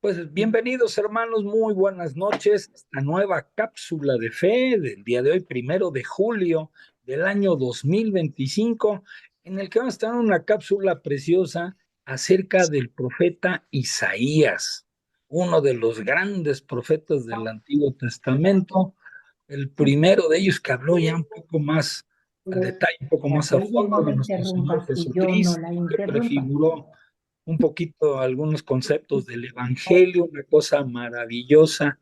Pues bienvenidos, hermanos, muy buenas noches. Esta nueva cápsula de fe del día de hoy, 1 de julio del año 2025, en el que vamos a estar en una cápsula preciosa acerca del profeta Isaías, uno de los grandes profetas del Antiguo Testamento, el primero de ellos que habló ya un poco más al detalle, un poco más a Ella no fondo la de nuestro Señor interrumpas y yo no Jesucristo, la que interrumpa. prefiguró un poquito algunos conceptos del Evangelio, una cosa maravillosa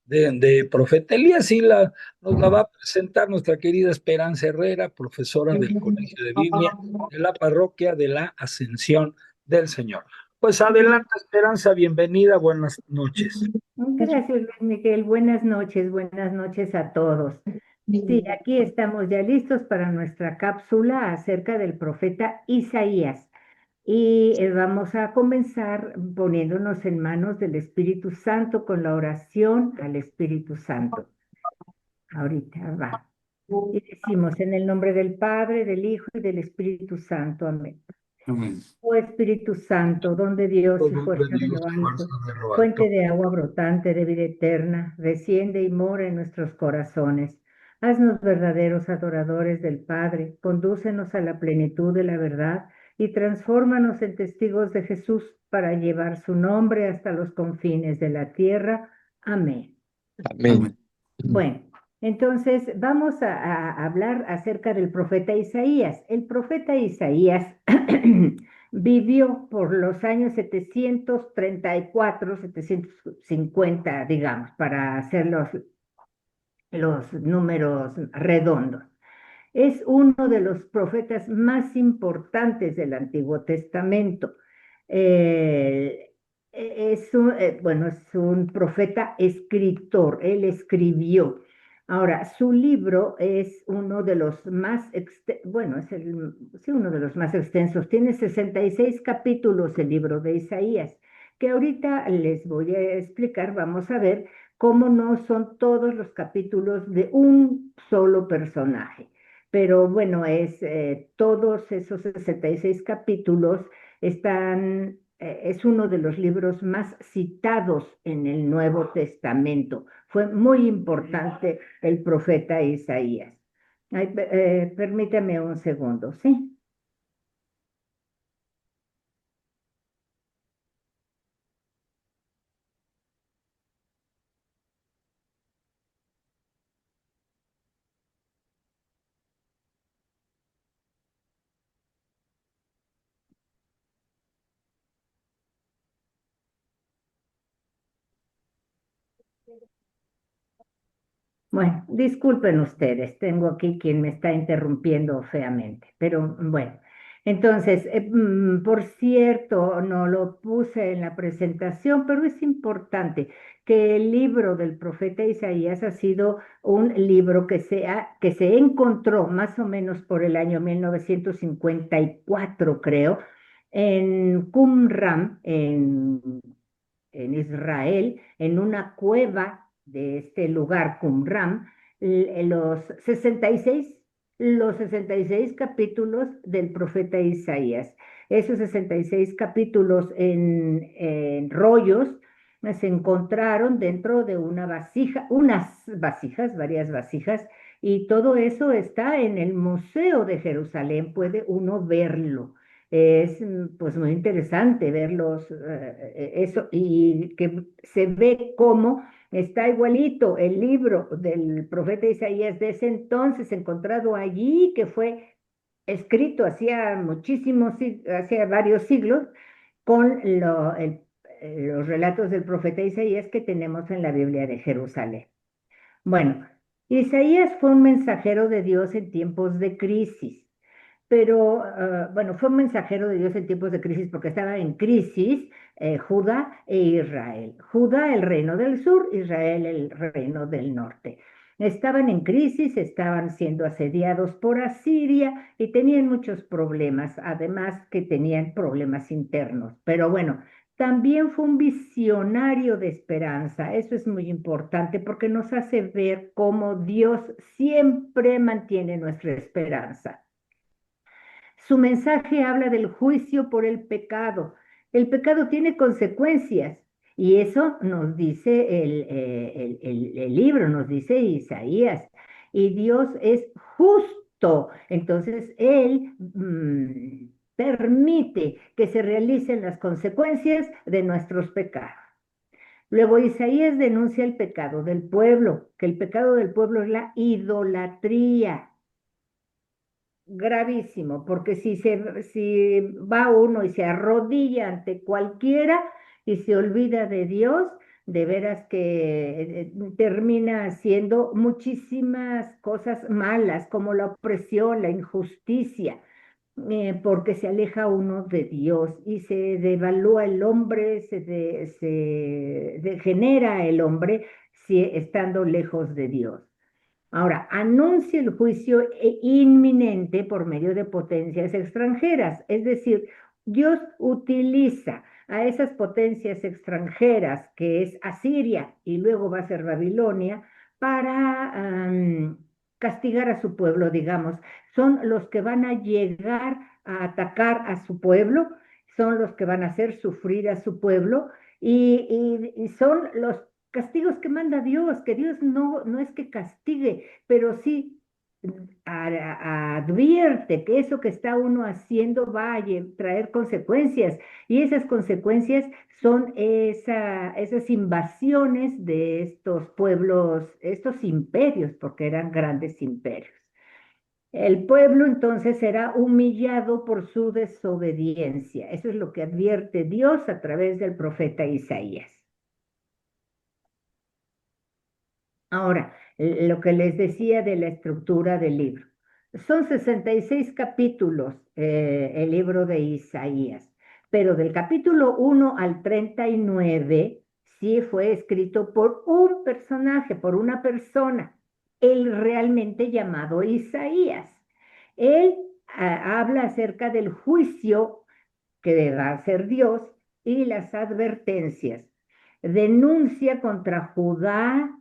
de profeta Elías, y nos la va a presentar nuestra querida Esperanza Herrera, profesora del Colegio de Biblia de la Parroquia de la Ascensión del Señor. Pues adelante, Esperanza, bienvenida, buenas noches. Gracias, Luis Miguel. Buenas noches a todos. Sí, aquí estamos ya listos para nuestra cápsula acerca del profeta Isaías. Y vamos a comenzar poniéndonos en manos del Espíritu Santo con la oración al Espíritu Santo. Ahorita va. Y decimos en el nombre del Padre, del Hijo y del Espíritu Santo. Amén. Amén. Oh Espíritu Santo, don de Dios y fuerza de lo alto, fuente de agua brotante de vida eterna, desciende y mora en nuestros corazones. Haznos verdaderos adoradores del Padre, condúcenos a la plenitud de la verdad y transfórmanos en testigos de Jesús para llevar su nombre hasta los confines de la tierra. Amén. Amén. Bueno, entonces vamos a hablar acerca del profeta Isaías. El profeta Isaías vivió por los años 734, 750, digamos, para hacer los números redondos. Es uno de los profetas más importantes del Antiguo Testamento. Eh, bueno, es un profeta escritor, él escribió. Ahora, su libro es uno de los más, bueno, sí, uno de los más extensos. Tiene 66 capítulos el libro de Isaías, que ahorita les voy a explicar, vamos a ver cómo no son todos los capítulos de un solo personaje. Pero bueno, todos esos 66 capítulos es uno de los libros más citados en el Nuevo Testamento. Fue muy importante el profeta Isaías. Ay, permítame un segundo, ¿sí? Bueno, disculpen ustedes, tengo aquí quien me está interrumpiendo feamente, pero bueno, entonces, por cierto, no lo puse en la presentación, pero es importante que el libro del profeta Isaías ha sido un libro que se encontró más o menos por el año 1954, creo, en Qumran, en Israel, en una cueva de este lugar, Qumran, los 66 capítulos del profeta Isaías. Esos 66 capítulos en rollos se encontraron dentro de una vasija, varias vasijas, y todo eso está en el Museo de Jerusalén, puede uno verlo. Es pues muy interesante verlos, eso, y que se ve cómo está igualito el libro del profeta Isaías de ese entonces encontrado allí, que fue escrito hacía varios siglos, con los relatos del profeta Isaías que tenemos en la Biblia de Jerusalén. Bueno, Isaías fue un mensajero de Dios en tiempos de crisis. Pero bueno, fue un mensajero de Dios en tiempos de crisis porque estaba en crisis Judá e Israel. Judá, el reino del sur, Israel, el reino del norte. Estaban en crisis, estaban siendo asediados por Asiria y tenían muchos problemas, además que tenían problemas internos. Pero bueno, también fue un visionario de esperanza. Eso es muy importante porque nos hace ver cómo Dios siempre mantiene nuestra esperanza. Su mensaje habla del juicio por el pecado. El pecado tiene consecuencias y eso nos dice el libro, nos dice Isaías. Y Dios es justo. Entonces, Él permite que se realicen las consecuencias de nuestros pecados. Luego Isaías denuncia el pecado del pueblo, que el pecado del pueblo es la idolatría. Gravísimo, porque si va uno y se arrodilla ante cualquiera y se olvida de Dios, de veras que termina haciendo muchísimas cosas malas, como la opresión, la injusticia, porque se aleja uno de Dios y se devalúa el hombre, se degenera el hombre si, estando lejos de Dios. Ahora, anuncia el juicio inminente por medio de potencias extranjeras, es decir, Dios utiliza a esas potencias extranjeras, que es Asiria y luego va a ser Babilonia, para castigar a su pueblo, digamos. Son los que van a llegar a atacar a su pueblo, son los que van a hacer sufrir a su pueblo y son los castigos que manda Dios, que Dios no es que castigue, pero sí advierte que eso que está uno haciendo va a traer consecuencias, y esas consecuencias son esas invasiones de estos pueblos, estos imperios, porque eran grandes imperios. El pueblo entonces será humillado por su desobediencia. Eso es lo que advierte Dios a través del profeta Isaías. Ahora, lo que les decía de la estructura del libro. Son 66 capítulos el libro de Isaías, pero del capítulo 1 al 39 sí fue escrito por un personaje, por una persona, el realmente llamado Isaías. Él habla acerca del juicio que va a hacer Dios y las advertencias. Denuncia contra Judá,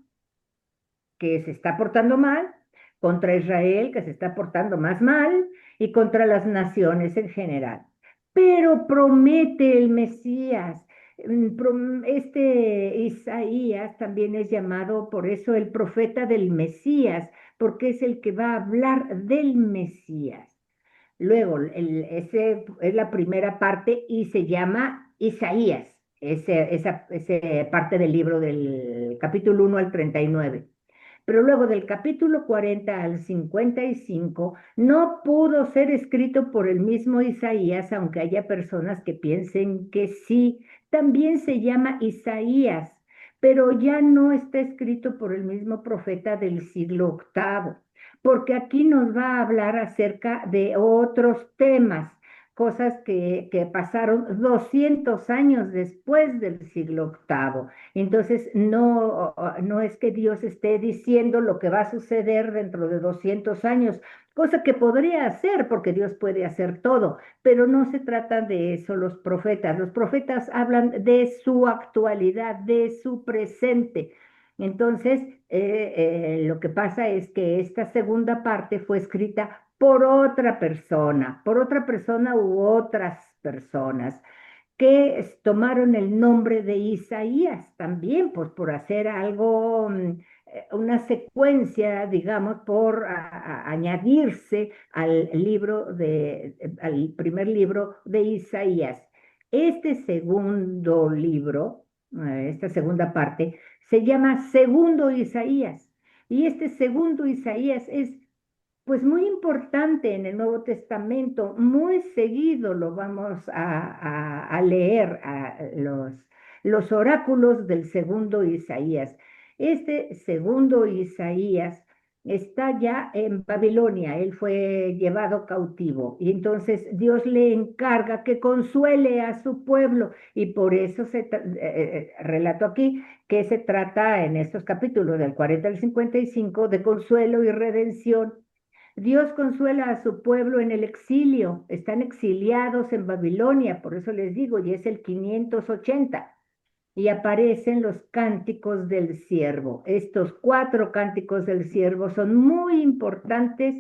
que se está portando mal, contra Israel, que se está portando más mal, y contra las naciones en general. Pero promete el Mesías. Este Isaías también es llamado por eso el profeta del Mesías, porque es el que va a hablar del Mesías. Luego, ese es la primera parte y se llama Isaías, esa parte del libro del capítulo 1 al 39. Pero luego del capítulo 40 al 55 no pudo ser escrito por el mismo Isaías, aunque haya personas que piensen que sí. También se llama Isaías, pero ya no está escrito por el mismo profeta del siglo octavo, porque aquí nos va a hablar acerca de otros temas, cosas que pasaron 200 años después del siglo octavo. Entonces, no es que Dios esté diciendo lo que va a suceder dentro de 200 años, cosa que podría hacer porque Dios puede hacer todo, pero no se trata de eso los profetas. Los profetas hablan de su actualidad, de su presente. Entonces, lo que pasa es que esta segunda parte fue escrita por otra persona u otras personas que tomaron el nombre de Isaías también, pues por hacer algo, una secuencia, digamos, por añadirse al al primer libro de Isaías. Este segundo libro, esta segunda parte, se llama Segundo Isaías. Y este segundo Isaías es pues muy importante en el Nuevo Testamento, muy seguido lo vamos a leer, los oráculos del segundo Isaías. Este segundo Isaías está ya en Babilonia, él fue llevado cautivo y entonces Dios le encarga que consuele a su pueblo y por eso relato aquí que se trata en estos capítulos del 40 al 55 de consuelo y redención. Dios consuela a su pueblo en el exilio, están exiliados en Babilonia, por eso les digo, y es el 580. Y aparecen los cánticos del siervo. Estos 4 cánticos del siervo son muy importantes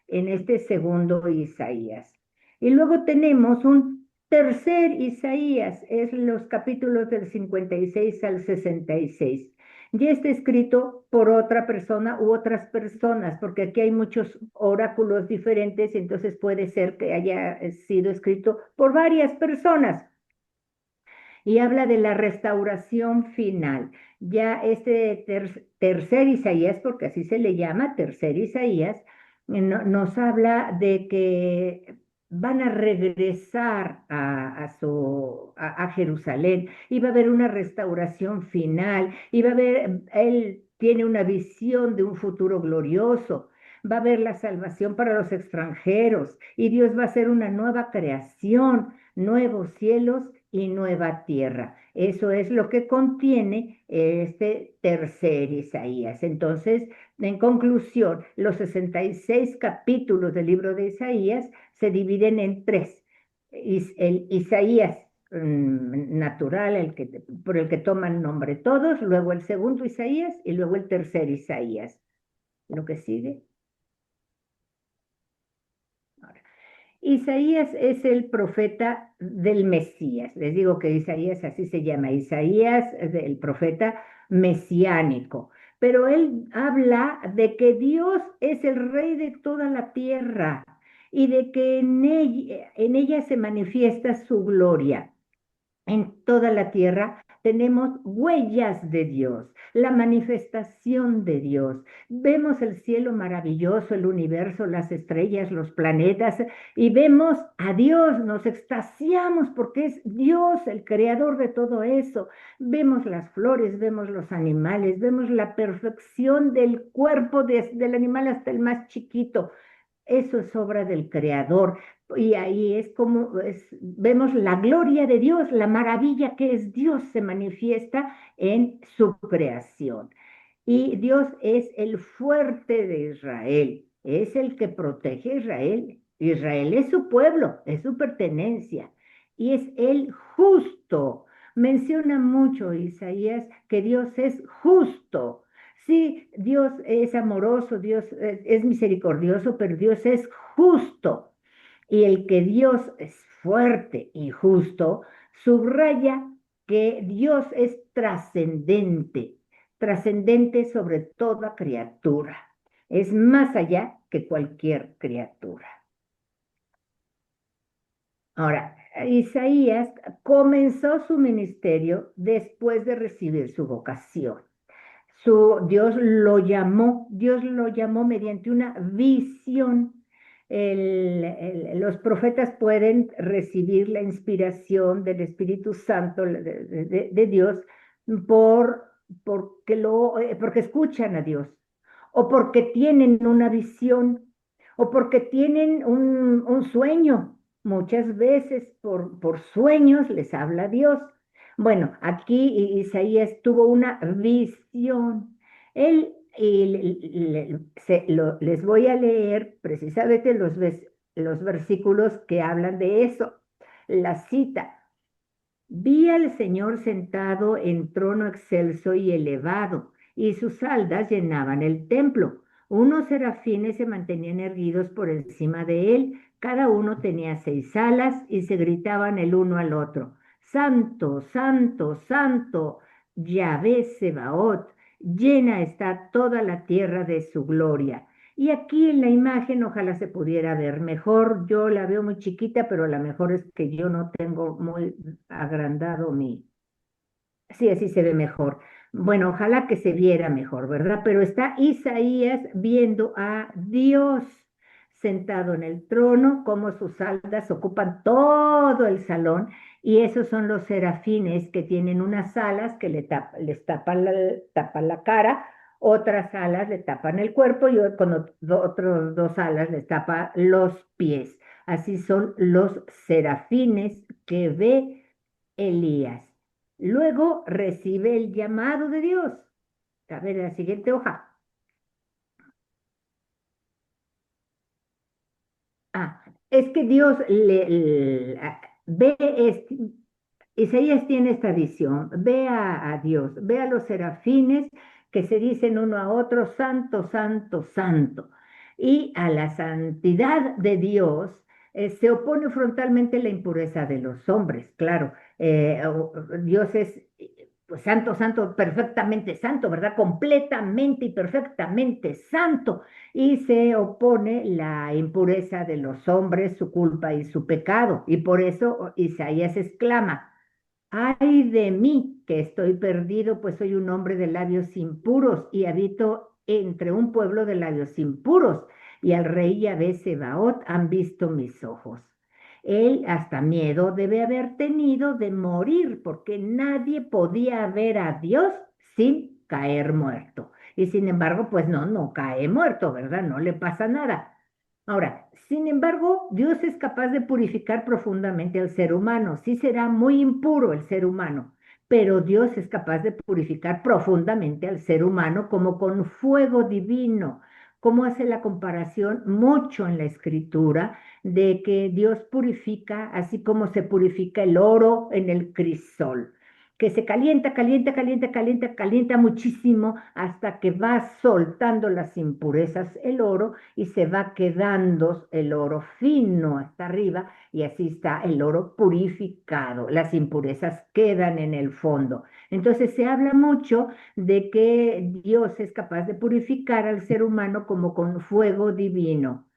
en este segundo Isaías. Y luego tenemos un tercer Isaías, es los capítulos del 56 al 66. Ya está escrito por otra persona u otras personas, porque aquí hay muchos oráculos diferentes, entonces puede ser que haya sido escrito por varias personas y habla de la restauración final. Ya este tercer Isaías, porque así se le llama, tercer Isaías, nos habla de que van a regresar a Jerusalén y va a haber una restauración final y va a haber, él tiene una visión de un futuro glorioso. Va a haber la salvación para los extranjeros y Dios va a hacer una nueva creación, nuevos cielos y nueva tierra. Eso es lo que contiene este tercer Isaías. Entonces, en conclusión, los 66 capítulos del libro de Isaías se dividen en tres. El Isaías natural, por el que toman nombre todos, luego el segundo Isaías y luego el tercer Isaías. Lo que sigue. Isaías es el profeta del Mesías. Les digo que Isaías así se llama, Isaías, el profeta mesiánico. Pero él habla de que Dios es el rey de toda la tierra y de que en ella se manifiesta su gloria. En toda la tierra tenemos huellas de Dios, la manifestación de Dios. Vemos el cielo maravilloso, el universo, las estrellas, los planetas, y vemos a Dios, nos extasiamos porque es Dios el creador de todo eso. Vemos las flores, vemos los animales, vemos la perfección del cuerpo desde el animal hasta el más chiquito. Eso es obra del Creador. Y ahí es como vemos la gloria de Dios, la maravilla que es Dios se manifiesta en su creación. Y Dios es el fuerte de Israel, es el que protege a Israel. Israel es su pueblo, es su pertenencia y es el justo. Menciona mucho Isaías que Dios es justo. Sí, Dios es amoroso, Dios es misericordioso, pero Dios es justo. Y el que Dios es fuerte y justo, subraya que Dios es trascendente, trascendente sobre toda criatura. Es más allá que cualquier criatura. Ahora, Isaías comenzó su ministerio después de recibir su vocación. Dios lo llamó mediante una visión. Los profetas pueden recibir la inspiración del Espíritu Santo de Dios por, porque escuchan a Dios, o porque tienen una visión, o porque tienen un sueño. Muchas veces por sueños les habla Dios. Bueno, aquí Isaías tuvo una visión. Él, les voy a leer precisamente los versículos que hablan de eso. La cita. Vi al Señor sentado en trono excelso y elevado, y sus aldas llenaban el templo. Unos serafines se mantenían erguidos por encima de él, cada uno tenía 6 alas y se gritaban el uno al otro: Santo, Santo, Santo, Yahvé Sebaot, llena está toda la tierra de su gloria. Y aquí en la imagen ojalá se pudiera ver mejor. Yo la veo muy chiquita, pero a lo mejor es que yo no tengo muy agrandado mi... Sí, así se ve mejor. Bueno, ojalá que se viera mejor, ¿verdad? Pero está Isaías viendo a Dios sentado en el trono, como sus aldas ocupan todo el salón, y esos son los serafines que tienen unas alas que les tapan la cara, otras alas le tapan el cuerpo y con otros 2 alas les tapa los pies. Así son los serafines que ve Elías. Luego recibe el llamado de Dios. A ver, la siguiente hoja. Ah, es que Dios ve, Isaías tiene esta visión, ve a Dios, ve a los serafines que se dicen uno a otro, santo, santo, santo. Y a la santidad de Dios Se opone frontalmente la impureza de los hombres, claro. Dios es pues, santo, santo, perfectamente santo, ¿verdad? Completamente y perfectamente santo. Y se opone la impureza de los hombres, su culpa y su pecado. Y por eso Isaías exclama, ay de mí, que estoy perdido, pues soy un hombre de labios impuros y habito entre un pueblo de labios impuros. Y al rey Yahvé Sebaot han visto mis ojos. Él hasta miedo debe haber tenido de morir, porque nadie podía ver a Dios sin caer muerto. Y sin embargo, pues no cae muerto, ¿verdad? No le pasa nada. Ahora, sin embargo, Dios es capaz de purificar profundamente al ser humano. Sí será muy impuro el ser humano, pero Dios es capaz de purificar profundamente al ser humano como con fuego divino. ¿Cómo hace la comparación mucho en la escritura de que Dios purifica así como se purifica el oro en el crisol? Que se calienta, calienta, calienta, calienta, calienta muchísimo hasta que va soltando las impurezas el oro y se va quedando el oro fino hasta arriba y así está el oro purificado. Las impurezas quedan en el fondo. Entonces se habla mucho de que Dios es capaz de purificar al ser humano como con fuego divino.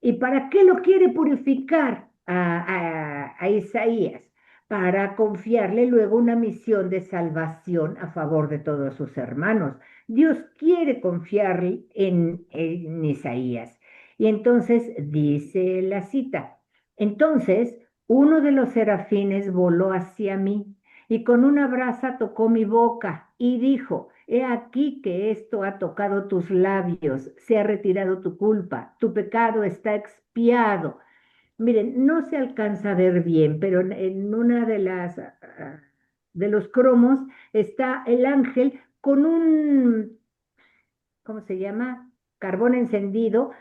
¿Y para qué lo quiere purificar a Isaías? Para confiarle luego una misión de salvación a favor de todos sus hermanos. Dios quiere confiar en Isaías. Y entonces dice la cita, entonces uno de los serafines voló hacia mí y con una brasa tocó mi boca y dijo, he aquí que esto ha tocado tus labios, se ha retirado tu culpa, tu pecado está expiado. Miren, no se alcanza a ver bien, pero en una de las de los cromos está el ángel con un, ¿cómo se llama? Carbón encendido,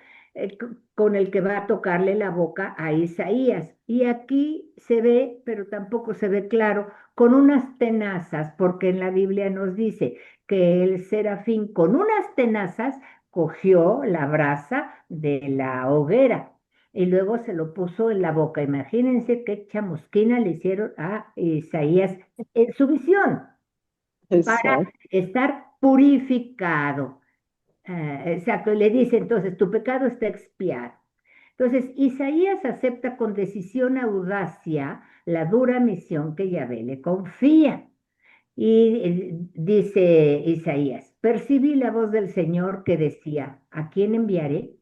con el que va a tocarle la boca a Isaías. Y aquí se ve, pero tampoco se ve claro, con unas tenazas, porque en la Biblia nos dice que el serafín con unas tenazas cogió la brasa de la hoguera y luego se lo puso en la boca. Imagínense qué chamusquina le hicieron a Isaías en su visión para Exacto. estar purificado. Exacto, y le dice entonces, tu pecado está expiado. Entonces, Isaías acepta con decisión audacia la dura misión que Yahvé le confía. Y dice Isaías, percibí la voz del Señor que decía, ¿a quién enviaré?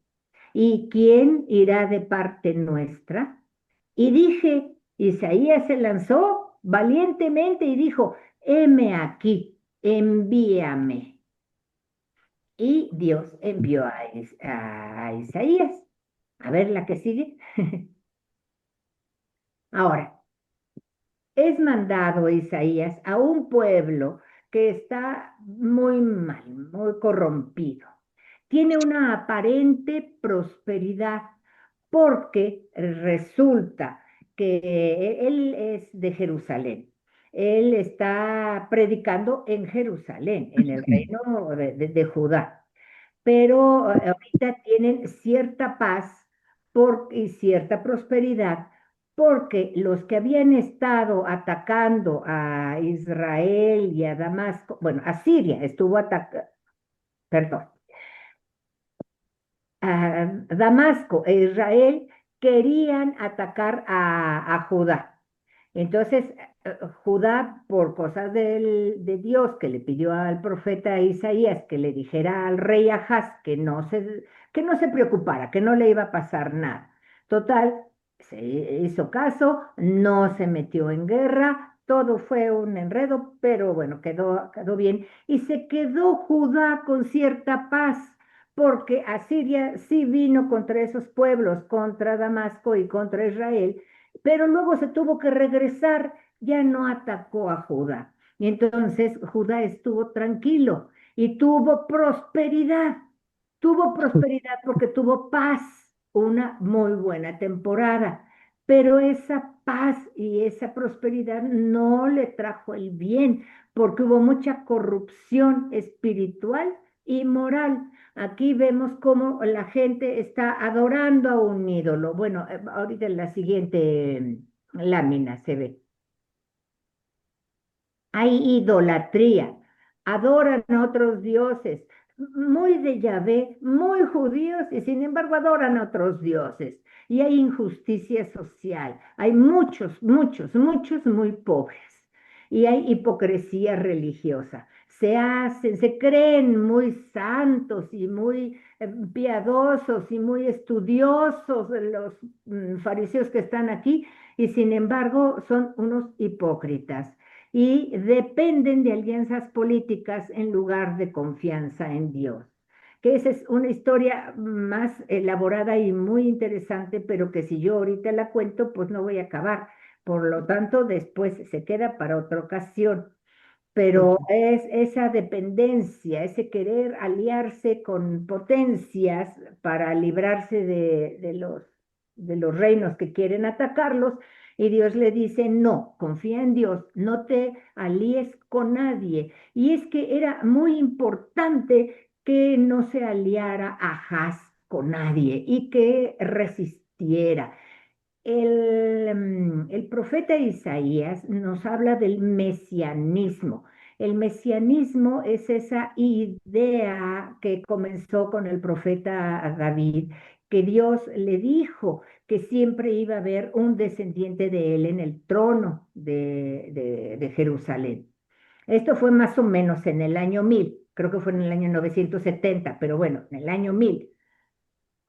¿Y quién irá de parte nuestra? Y dije, Isaías se lanzó valientemente y dijo, heme aquí, envíame. Y Dios envió a Isaías. A ver la que sigue. Ahora, es mandado Isaías a un pueblo que está muy mal, muy corrompido. Tiene una aparente prosperidad porque resulta que él es de Jerusalén. Él está predicando en Jerusalén, en el reino de Judá, pero ahorita tienen cierta paz y cierta prosperidad porque los que habían estado atacando a Israel y a Damasco, bueno, a Siria estuvo atacando, perdón, a Damasco e Israel querían atacar a Judá. Entonces, Judá, por cosas de Dios, que le pidió al profeta Isaías que le dijera al rey Ahaz que no se preocupara, que no le iba a pasar nada. Total, se hizo caso, no se metió en guerra, todo fue un enredo, pero bueno, quedó bien. Y se quedó Judá con cierta paz, porque Asiria sí vino contra esos pueblos, contra Damasco y contra Israel, pero luego se tuvo que regresar, ya no atacó a Judá. Y entonces Judá estuvo tranquilo y tuvo prosperidad porque tuvo paz, una muy buena temporada, pero esa paz y esa prosperidad no le trajo el bien porque hubo mucha corrupción espiritual y moral, Aquí vemos cómo la gente está adorando a un ídolo. Bueno, ahorita en la siguiente lámina se ve. Hay idolatría, adoran a otros dioses, muy de Yahvé, muy judíos y sin embargo adoran a otros dioses. Y hay injusticia social, hay muchos, muchos, muchos muy pobres. Y hay hipocresía religiosa. Se creen muy santos y muy piadosos y muy estudiosos los fariseos que están aquí y sin embargo son unos hipócritas y dependen de alianzas políticas en lugar de confianza en Dios. Que esa es una historia más elaborada y muy interesante, pero que si yo ahorita la cuento, pues no voy a acabar. Por lo tanto, después se queda para otra ocasión. Pero es esa dependencia, ese querer aliarse con potencias para librarse de los reinos que quieren atacarlos, y Dios le dice, no, confía en Dios, no te alíes con nadie. Y es que era muy importante que no se aliara Ahaz con nadie y que resistiera. El profeta Isaías nos habla del mesianismo. El mesianismo es esa idea que comenzó con el profeta David, que Dios le dijo que siempre iba a haber un descendiente de él en el trono de Jerusalén. Esto fue más o menos en el año 1000, creo que fue en el año 970, pero bueno, en el año 1000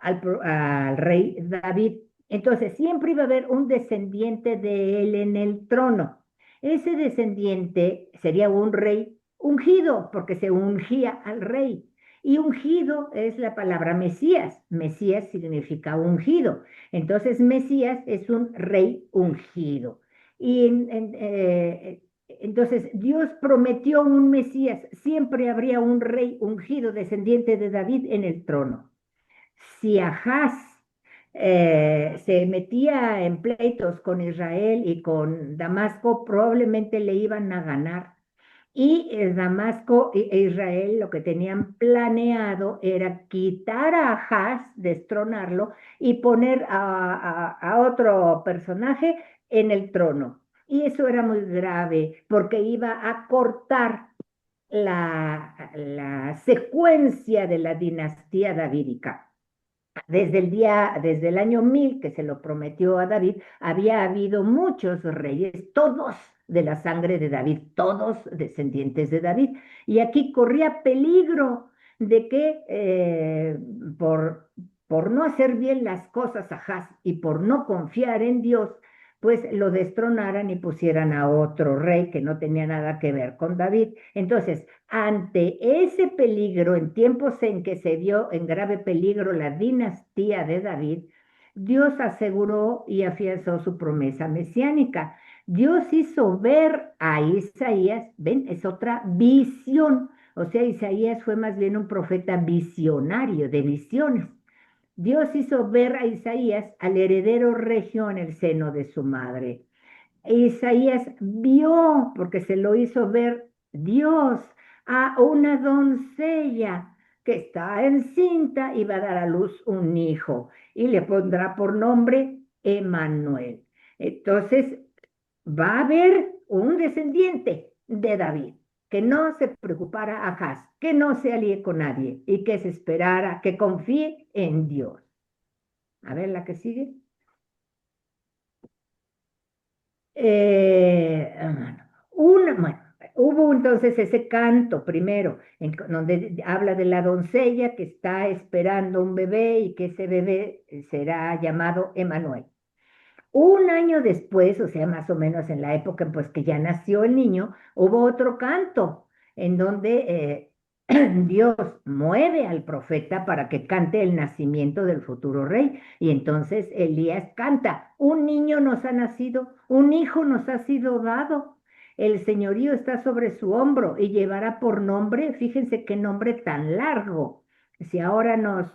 al rey David. Entonces, siempre iba a haber un descendiente de él en el trono. Ese descendiente sería un rey ungido, porque se ungía al rey. Y ungido es la palabra Mesías. Mesías significa ungido. Entonces, Mesías es un rey ungido. Y entonces, Dios prometió un Mesías. Siempre habría un rey ungido, descendiente de David, en el trono. Si Ahaz se metía en pleitos con Israel y con Damasco, probablemente le iban a ganar. Y Damasco e Israel lo que tenían planeado era quitar a Ahaz, destronarlo y poner a otro personaje en el trono. Y eso era muy grave porque iba a cortar la secuencia de la dinastía davídica. Desde el año 1000 que se lo prometió a David, había habido muchos reyes, todos de la sangre de David, todos descendientes de David. Y aquí corría peligro de que por no hacer bien las cosas Ahaz y por no confiar en Dios, pues lo destronaran y pusieran a otro rey que no tenía nada que ver con David. Entonces, ante ese peligro, en tiempos en que se vio en grave peligro la dinastía de David, Dios aseguró y afianzó su promesa mesiánica. Dios hizo ver a Isaías, ven, es otra visión. O sea, Isaías fue más bien un profeta visionario de visiones. Dios hizo ver a Isaías al heredero regio en el seno de su madre. Isaías vio, porque se lo hizo ver Dios, a una doncella que está encinta y va a dar a luz un hijo y le pondrá por nombre Emanuel. Entonces, va a haber un descendiente de David que no se preocupara Acaz, que no se alíe con nadie y que se esperara, que confíe en Dios. A ver la que sigue. Bueno, hubo entonces ese canto primero, donde habla de la doncella que está esperando un bebé y que ese bebé será llamado Emanuel. Un año después, o sea, más o menos en la época pues que ya nació el niño, hubo otro canto en donde Dios mueve al profeta para que cante el nacimiento del futuro rey. Y entonces Elías canta, un niño nos ha nacido, un hijo nos ha sido dado. El señorío está sobre su hombro y llevará por nombre, fíjense qué nombre tan largo. Si ahora nos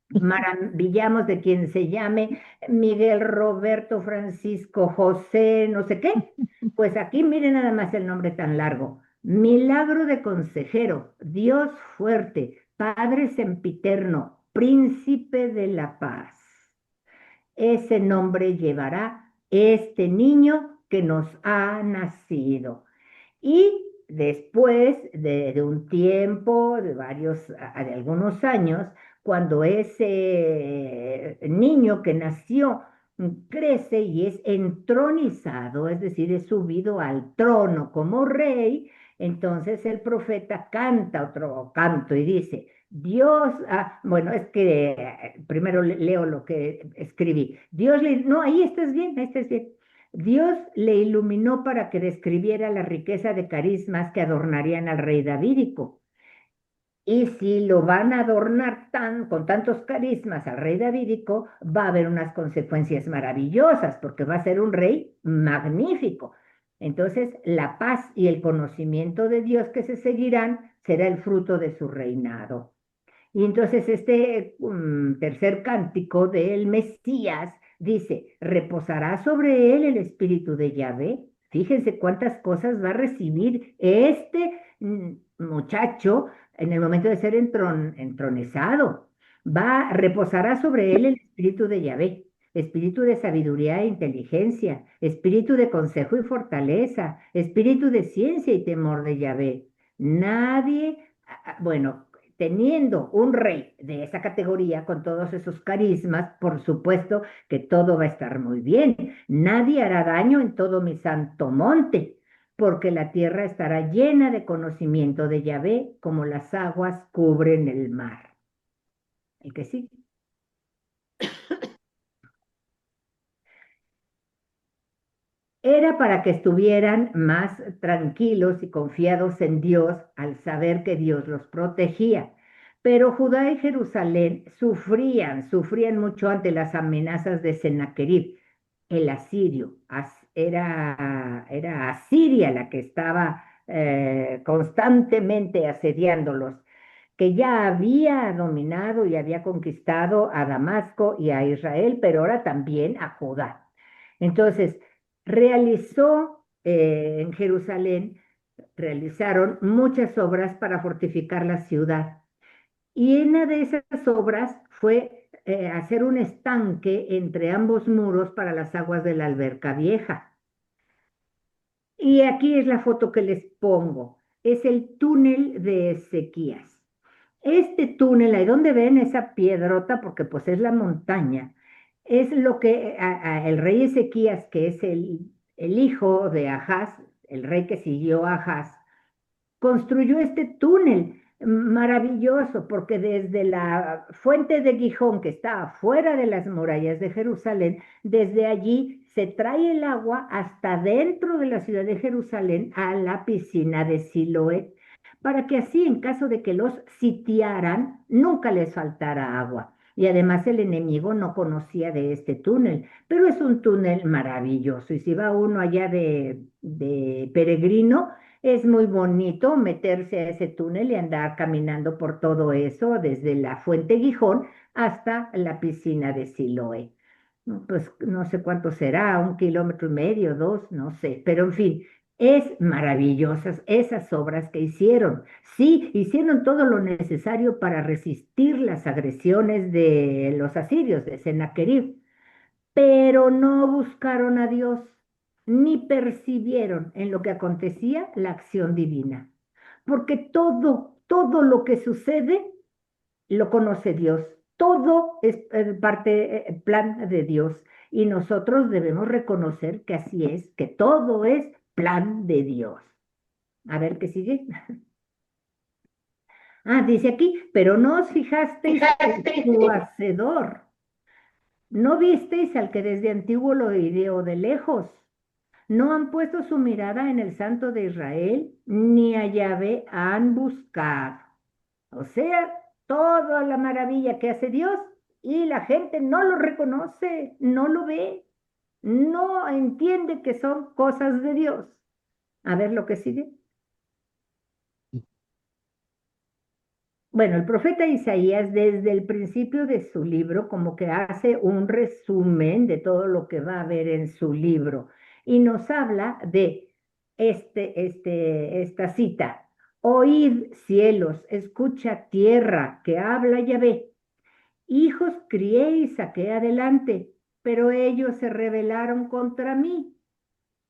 maravillamos de quien se llame Miguel Roberto Francisco José, no sé qué. Pues aquí miren nada más el nombre tan largo. milagro de consejero, Dios fuerte, Padre sempiterno, príncipe de la paz. Ese nombre llevará este niño que nos ha nacido. Y después de un tiempo, de algunos años, cuando ese niño que nació crece y es entronizado, es decir, es subido al trono como rey, entonces el profeta canta otro canto y dice, Dios, bueno, es que primero leo lo que escribí. No, ahí estás bien, ahí estás bien. Dios le iluminó para que describiera la riqueza de carismas que adornarían al rey davídico. Y si lo van a adornar con tantos carismas al rey davídico, va a haber unas consecuencias maravillosas, porque va a ser un rey magnífico. Entonces, la paz y el conocimiento de Dios que se seguirán será el fruto de su reinado. Y entonces este tercer cántico del Mesías dice, reposará sobre él el espíritu de Yahvé. Fíjense cuántas cosas va a recibir este muchacho en el momento de ser entronizado. Reposará sobre él el espíritu de Yahvé, espíritu de sabiduría e inteligencia, espíritu de consejo y fortaleza, espíritu de ciencia y temor de Yahvé. Nadie, bueno, teniendo un rey de esa categoría con todos esos carismas, por supuesto que todo va a estar muy bien. Nadie hará daño en todo mi santo monte, porque la tierra estará llena de conocimiento de Yahvé, como las aguas cubren el mar. El que sí. Era para que estuvieran más tranquilos y confiados en Dios al saber que Dios los protegía. Pero Judá y Jerusalén sufrían mucho ante las amenazas de Sennacherib, el asirio. Era Asiria la que estaba constantemente asediándolos, que ya había dominado y había conquistado a Damasco y a Israel, pero ahora también a Judá. Entonces, en Jerusalén, realizaron muchas obras para fortificar la ciudad. Y una de esas obras fue hacer un estanque entre ambos muros para las aguas de la alberca vieja. Y aquí es la foto que les pongo. Es el túnel de Ezequías. Este túnel, ahí donde ven esa piedrota, porque pues es la montaña, es lo que el rey Ezequías, que es el hijo de Ahaz, el rey que siguió a Ahaz, construyó este túnel maravilloso, porque desde la fuente de Gijón, que está afuera de las murallas de Jerusalén, desde allí se trae el agua hasta dentro de la ciudad de Jerusalén a la piscina de Siloé, para que así, en caso de que los sitiaran, nunca les faltara agua. Y además el enemigo no conocía de este túnel, pero es un túnel maravilloso. Y si va uno allá de peregrino, es muy bonito meterse a ese túnel y andar caminando por todo eso, desde la Fuente Gijón hasta la piscina de Siloé. Pues no sé cuánto será, 1,5 kilómetros, 2, no sé, pero en fin, es maravillosas esas obras que hicieron. Sí, hicieron todo lo necesario para resistir las agresiones de los asirios, de Sennacherib, pero no buscaron a Dios, ni percibieron en lo que acontecía la acción divina. Porque todo lo que sucede lo conoce Dios. Todo es plan de Dios. Y nosotros debemos reconocer que así es, que todo es plan de Dios. A ver qué sigue. Dice aquí, pero no os fijasteis en su hacedor. ¿No visteis al que desde antiguo lo ideó de lejos? No han puesto su mirada en el Santo de Israel, ni a Yahvé han buscado. O sea, toda la maravilla que hace Dios y la gente no lo reconoce, no lo ve, no entiende que son cosas de Dios. A ver lo que sigue. Bueno, el profeta Isaías desde el principio de su libro como que hace un resumen de todo lo que va a haber en su libro y nos habla de esta cita. Oíd cielos, escucha tierra, que habla Yahvé. Hijos crié y saqué adelante, pero ellos se rebelaron contra mí.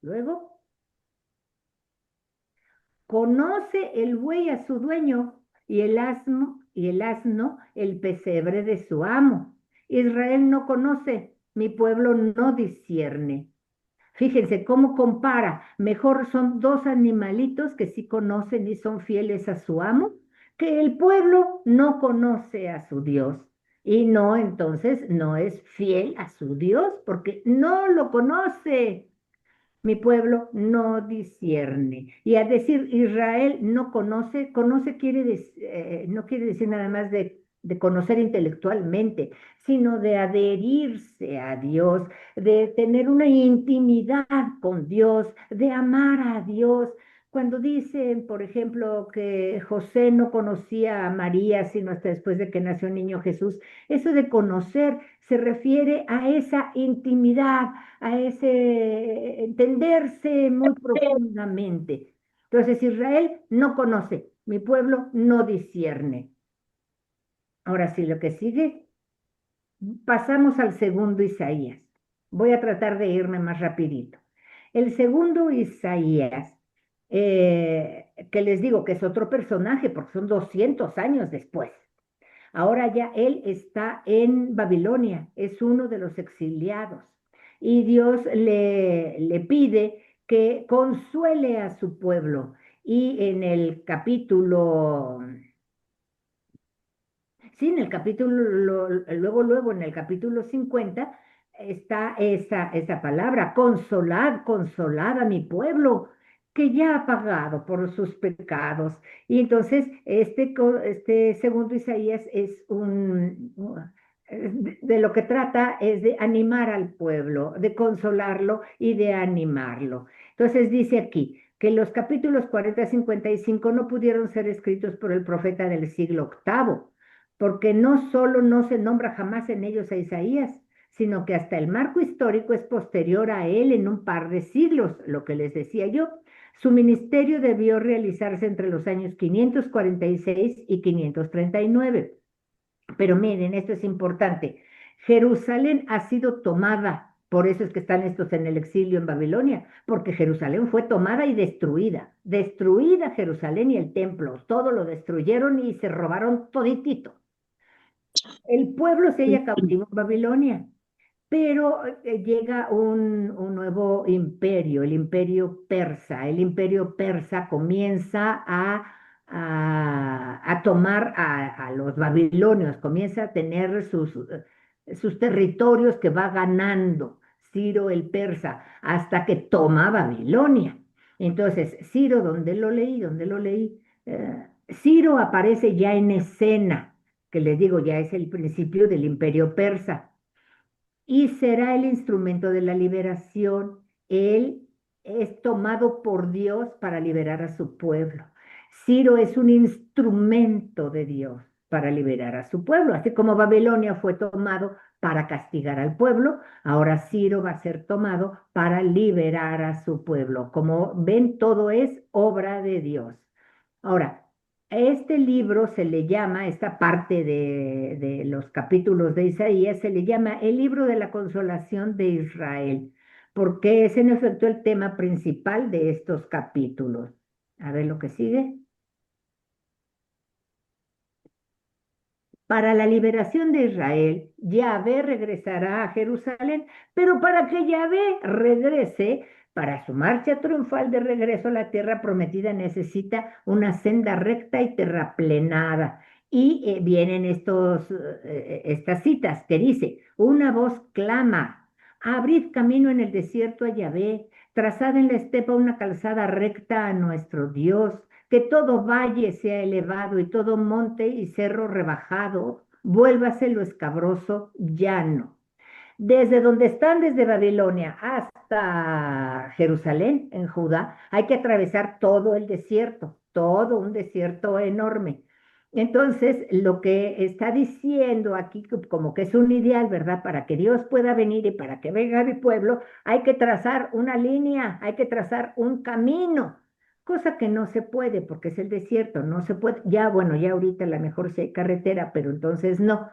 Luego, conoce el buey a su dueño y el asno el pesebre de su amo. Israel no conoce, mi pueblo no discierne. Fíjense cómo compara. Mejor son dos animalitos que sí conocen y son fieles a su amo, que el pueblo no conoce a su Dios. Y no, entonces no es fiel a su Dios porque no lo conoce. Mi pueblo no discierne. Y al decir Israel no conoce, conoce no quiere decir nada más de conocer intelectualmente, sino de adherirse a Dios, de tener una intimidad con Dios, de amar a Dios. Cuando dicen, por ejemplo, que José no conocía a María sino hasta después de que nació el niño Jesús, eso de conocer se refiere a esa intimidad, a ese entenderse muy profundamente. Entonces Israel no conoce, mi pueblo no discierne. Ahora sí, lo que sigue, pasamos al segundo Isaías. Voy a tratar de irme más rapidito. El segundo Isaías, que les digo que es otro personaje porque son 200 años después. Ahora ya él está en Babilonia, es uno de los exiliados. Y Dios le pide que consuele a su pueblo. Y en el capítulo, sí, en el capítulo, luego en el capítulo 50 está esa palabra, consolad, consolad a mi pueblo que ya ha pagado por sus pecados. Y entonces este segundo Isaías es de lo que trata es de animar al pueblo, de consolarlo y de animarlo. Entonces dice aquí que los capítulos 40 a 55 no pudieron ser escritos por el profeta del siglo octavo porque no solo no se nombra jamás en ellos a Isaías, sino que hasta el marco histórico es posterior a él en un par de siglos, lo que les decía yo. Su ministerio debió realizarse entre los años 546 y 539. Pero miren, esto es importante. Jerusalén ha sido tomada, por eso es que están estos en el exilio en Babilonia, porque Jerusalén fue tomada y destruida. Destruida Jerusalén y el templo, todo lo destruyeron y se robaron toditito. El pueblo se halla cautivo en Babilonia, pero llega un nuevo imperio, el imperio persa. El imperio persa comienza a tomar a los babilonios, comienza a tener sus territorios que va ganando Ciro el persa hasta que toma Babilonia. Entonces, Ciro, ¿dónde lo leí? Ciro aparece ya en escena, que les digo, ya es el principio del imperio persa y será el instrumento de la liberación. Él es tomado por Dios para liberar a su pueblo. Ciro es un instrumento de Dios para liberar a su pueblo, así como Babilonia fue tomado para castigar al pueblo, ahora Ciro va a ser tomado para liberar a su pueblo. Como ven, todo es obra de Dios. Ahora, a este libro se le llama, esta parte de los capítulos de Isaías, se le llama el libro de la consolación de Israel, porque es en efecto el tema principal de estos capítulos. A ver lo que sigue. Para la liberación de Israel, Yahvé regresará a Jerusalén, pero para que Yahvé regrese, para su marcha triunfal de regreso a la tierra prometida necesita una senda recta y terraplenada. Y vienen estas citas que dice, una voz clama, abrid camino en el desierto a Yahvé, trazad en la estepa una calzada recta a nuestro Dios, que todo valle sea elevado y todo monte y cerro rebajado, vuélvase lo escabroso llano. Desde donde están, desde Babilonia hasta Jerusalén, en Judá, hay que atravesar todo el desierto, todo un desierto enorme. Entonces, lo que está diciendo aquí, como que es un ideal, ¿verdad? Para que Dios pueda venir y para que venga mi pueblo, hay que trazar una línea, hay que trazar un camino, cosa que no se puede porque es el desierto, no se puede. Ya, bueno, ya ahorita a lo mejor sí hay carretera, pero entonces no.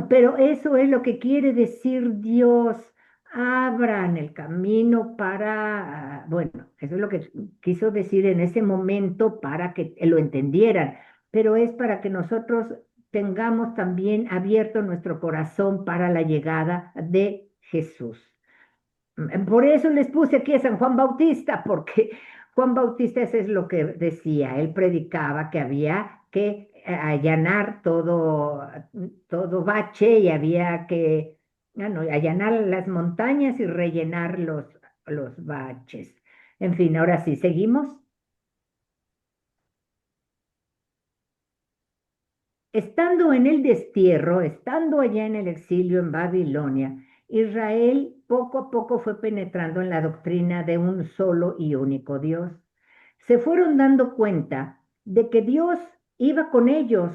Pero eso es lo que quiere decir Dios. Abran el camino para, bueno, eso es lo que quiso decir en ese momento para que lo entendieran, pero es para que nosotros tengamos también abierto nuestro corazón para la llegada de Jesús. Por eso les puse aquí a San Juan Bautista, porque Juan Bautista eso es lo que decía, él predicaba que había que allanar todo bache y había que allanar las montañas y rellenar los baches. En fin, ahora sí, seguimos. Estando en el destierro, estando allá en el exilio en Babilonia, Israel poco a poco fue penetrando en la doctrina de un solo y único Dios. Se fueron dando cuenta de que Dios iba con ellos.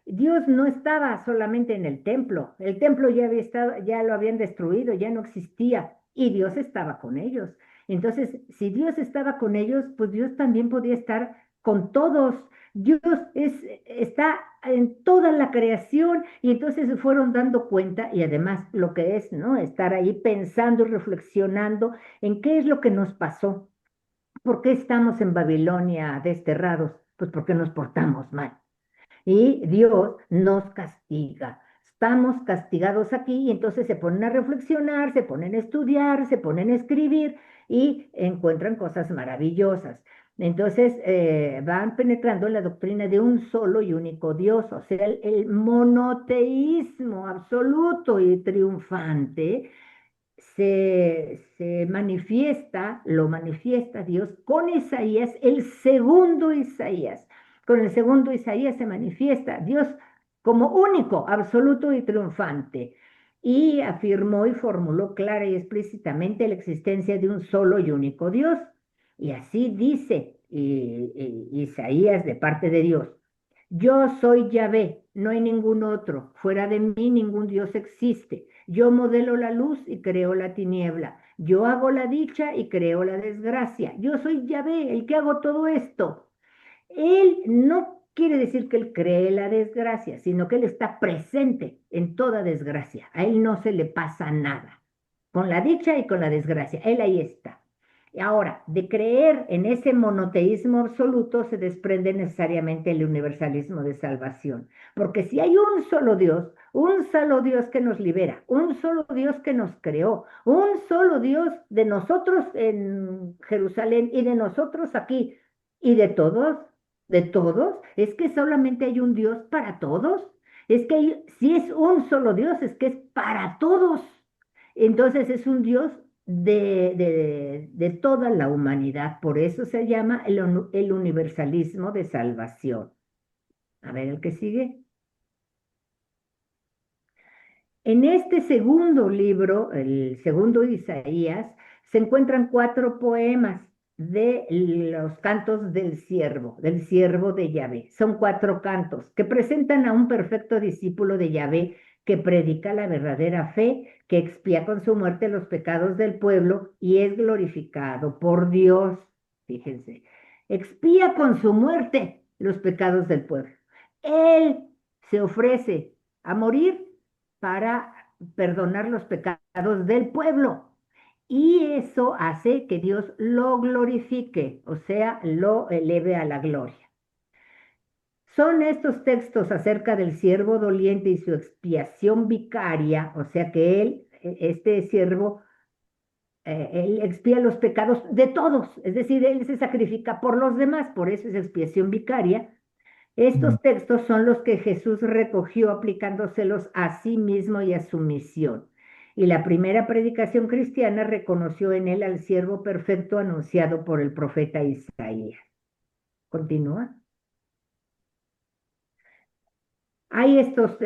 Dios no estaba solamente en el templo ya había estado, ya lo habían destruido, ya no existía, y Dios estaba con ellos. Entonces, si Dios estaba con ellos, pues Dios también podía estar con todos. Dios está en toda la creación y entonces se fueron dando cuenta y además lo que es, ¿no? Estar ahí pensando y reflexionando en qué es lo que nos pasó. ¿Por qué estamos en Babilonia desterrados? Pues porque nos portamos mal. Y Dios nos castiga. Estamos castigados aquí y entonces se ponen a reflexionar, se ponen a estudiar, se ponen a escribir y encuentran cosas maravillosas. Entonces van penetrando en la doctrina de un solo y único Dios, o sea, el monoteísmo absoluto y triunfante se manifiesta, lo manifiesta Dios con Isaías, el segundo Isaías. Con el segundo Isaías se manifiesta Dios como único, absoluto y triunfante. Y afirmó y formuló clara y explícitamente la existencia de un solo y único Dios. Y así dice Isaías de parte de Dios. Yo soy Yahvé, no hay ningún otro. Fuera de mí ningún Dios existe. Yo modelo la luz y creo la tiniebla. Yo hago la dicha y creo la desgracia. Yo soy Yahvé, el que hago todo esto. Él no quiere decir que él cree la desgracia, sino que él está presente en toda desgracia. A él no se le pasa nada. Con la dicha y con la desgracia, él ahí está. Y ahora, de creer en ese monoteísmo absoluto se desprende necesariamente el universalismo de salvación. Porque si hay un solo Dios que nos libera, un solo Dios que nos creó, un solo Dios de nosotros en Jerusalén y de nosotros aquí y de todos, es que solamente hay un Dios para todos. Es que si es un solo Dios, es que es para todos. Entonces es un Dios de toda la humanidad. Por eso se llama el universalismo de salvación. A ver, el que sigue. En este segundo libro, el segundo Isaías, se encuentran cuatro poemas de los cantos del siervo de Yahvé. Son cuatro cantos que presentan a un perfecto discípulo de Yahvé que predica la verdadera fe, que expía con su muerte los pecados del pueblo y es glorificado por Dios. Fíjense, expía con su muerte los pecados del pueblo. Él se ofrece a morir para perdonar los pecados del pueblo. Y eso hace que Dios lo glorifique, o sea, lo eleve a la gloria. Son estos textos acerca del siervo doliente y su expiación vicaria, o sea que este siervo, él expía los pecados de todos, es decir, él se sacrifica por los demás, por eso es expiación vicaria. Estos textos son los que Jesús recogió aplicándoselos a sí mismo y a su misión. Y la primera predicación cristiana reconoció en él al siervo perfecto anunciado por el profeta Isaías. Continúa. Hay estos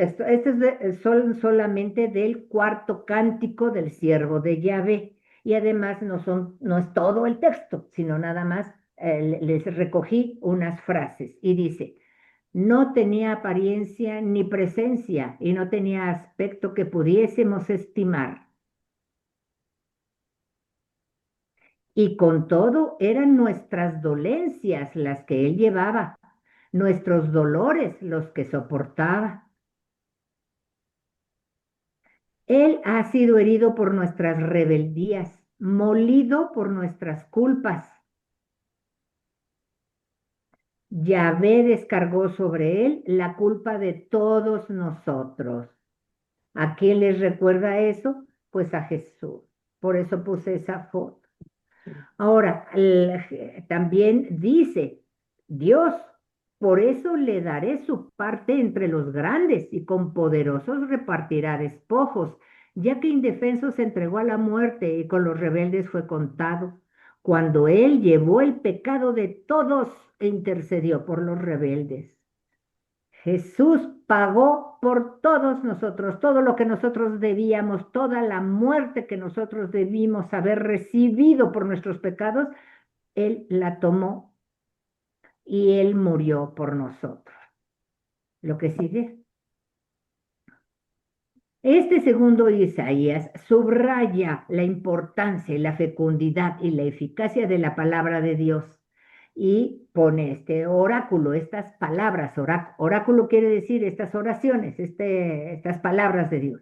son solamente del cuarto cántico del siervo de Yahvé. Y además no es todo el texto, sino nada más les recogí unas frases. Y dice, No tenía apariencia ni presencia y no tenía aspecto que pudiésemos estimar. Y con todo eran nuestras dolencias las que él llevaba, nuestros dolores los que soportaba. Él ha sido herido por nuestras rebeldías, molido por nuestras culpas. Yahvé descargó sobre él la culpa de todos nosotros. ¿A quién les recuerda eso? Pues a Jesús. Por eso puse esa foto. Ahora, también dice Dios, por eso le daré su parte entre los grandes y con poderosos repartirá despojos, ya que indefenso se entregó a la muerte y con los rebeldes fue contado, cuando él llevó el pecado de todos e intercedió por los rebeldes. Jesús pagó por todos nosotros, todo lo que nosotros debíamos, toda la muerte que nosotros debimos haber recibido por nuestros pecados, Él la tomó y Él murió por nosotros. Lo que sigue. Este segundo Isaías subraya la importancia y la fecundidad y la eficacia de la palabra de Dios y pone este oráculo, estas palabras, oráculo quiere decir estas oraciones, estas palabras de Dios.